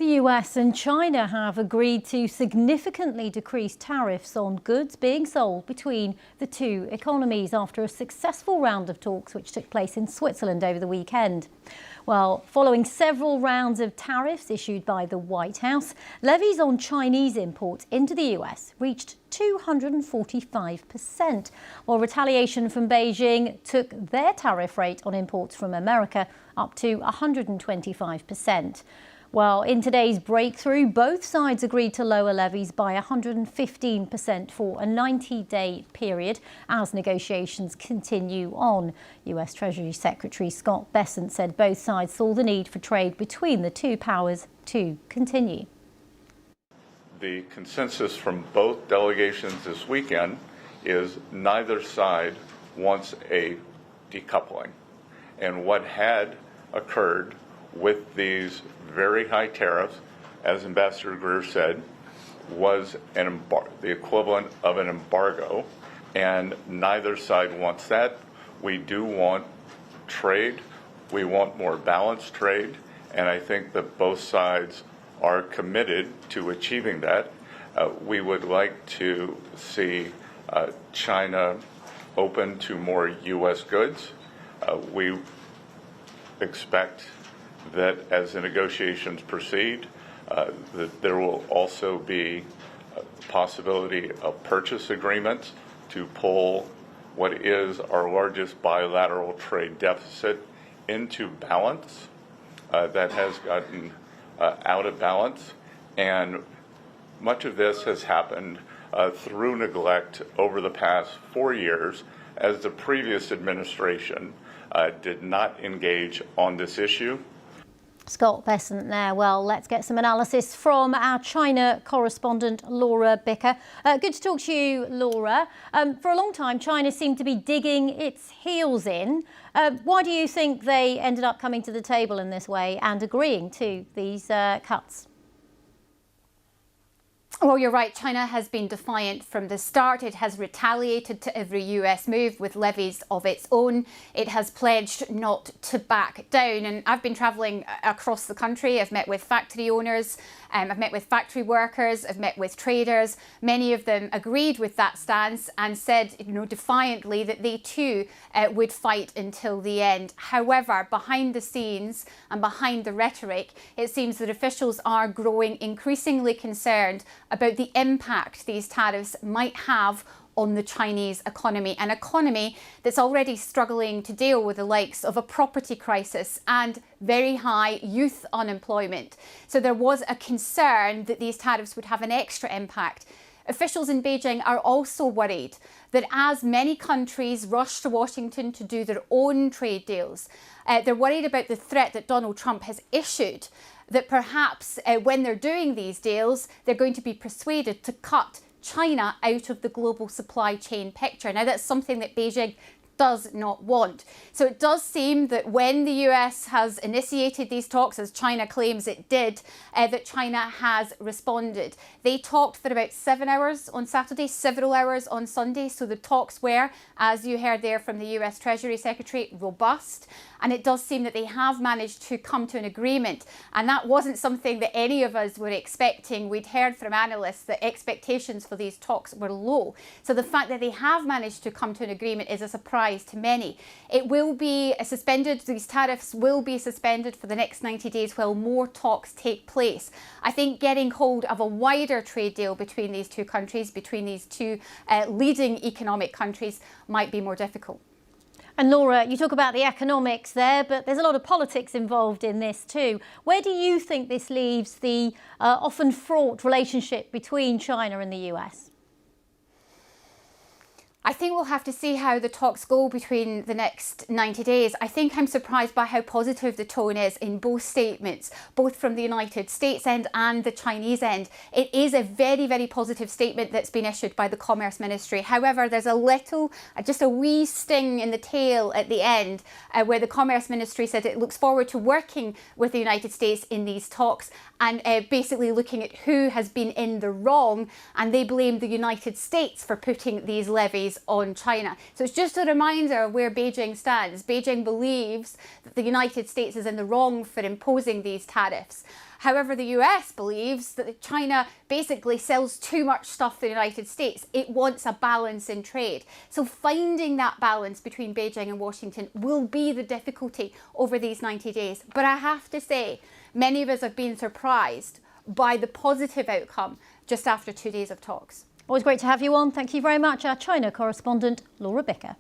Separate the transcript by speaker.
Speaker 1: The US and China have agreed to significantly decrease tariffs on goods being sold between the two economies after a successful round of talks which took place in Switzerland over the weekend. Well, following several rounds of tariffs issued by the White House, levies on Chinese imports into the US reached 245%, while retaliation from Beijing took their tariff rate on imports from America up to 125%. Well, in today's breakthrough, both sides agreed to lower levies by 115% for a 90-day period as negotiations continue on. US Treasury Secretary Scott Bessent said both sides saw the need for trade between the two powers to continue.
Speaker 2: The consensus from both delegations this weekend is neither side wants a decoupling. And what had occurred with these very high tariffs, as Ambassador Greer said, was the equivalent of an embargo, and neither side wants that. We do want trade. We want more balanced trade, and I think that both sides are committed to achieving that. We would like to see China open to more U.S. goods. We expect that as the negotiations proceed, that there will also be a possibility of purchase agreements to pull what is our largest bilateral trade deficit into balance that has gotten out of balance. And much of this has happened through neglect over the past 4 years, as the previous administration did not engage on this issue.
Speaker 1: Scott Bessent there. Well, let's get some analysis from our China correspondent, Laura Bicker. Good to talk to you, Laura. For a long time, China seemed to be digging its heels in. Why do you think they ended up coming to the table in this way and agreeing to these cuts?
Speaker 3: Well, you're right. China has been defiant from the start. It has retaliated to every US move with levies of its own. It has pledged not to back down. And I've been travelling across the country. I've met with factory owners. I've met with factory workers. I've met with traders. Many of them agreed with that stance and said, defiantly that they too would fight until the end. However, behind the scenes and behind the rhetoric, it seems that officials are growing increasingly concerned about the impact these tariffs might have on the Chinese economy, an economy that's already struggling to deal with the likes of a property crisis and very high youth unemployment. So there was a concern that these tariffs would have an extra impact. Officials in Beijing are also worried that as many countries rush to Washington to do their own trade deals, they're worried about the threat that Donald Trump has issued, that perhaps when they're doing these deals, they're going to be persuaded to cut China out of the global supply chain picture. Now, that's something that Beijing does not want. So it does seem that when the US has initiated these talks, as China claims it did, that China has responded. They talked for about 7 hours on Saturday, several hours on Sunday. So the talks were, as you heard there from the US Treasury Secretary, robust. And it does seem that they have managed to come to an agreement. And that wasn't something that any of us were expecting. We'd heard from analysts that expectations for these talks were low. So the fact that they have managed to come to an agreement is a surprise to many. It will be suspended. These tariffs will be suspended for the next 90 days while more talks take place. I think getting hold of a wider trade deal between these two countries, between these two leading economic countries, might be more difficult.
Speaker 1: And Laura, you talk about the economics there, but there's a lot of politics involved in this too. Where do you think this leaves the often fraught relationship between China and the US?
Speaker 3: I think we'll have to see how the talks go between the next 90 days. I think I'm surprised by how positive the tone is in both statements, both from the United States end and the Chinese end. It is a very, very positive statement that's been issued by the Commerce Ministry. However, there's a little, just a wee sting in the tail at the end, where the Commerce Ministry said it looks forward to working with the United States in these talks and basically looking at who has been in the wrong, and they blame the United States for putting these levies policies on China. So it's just a reminder of where Beijing stands. Beijing believes that the United States is in the wrong for imposing these tariffs. However, the US believes that China basically sells too much stuff to the United States. It wants a balance in trade. So finding that balance between Beijing and Washington will be the difficulty over these 90 days. But I have to say, many of us have been surprised by the positive outcome just after 2 days of talks.
Speaker 1: Always great to have you on. Thank you very much. Our China correspondent, Laura Bicker.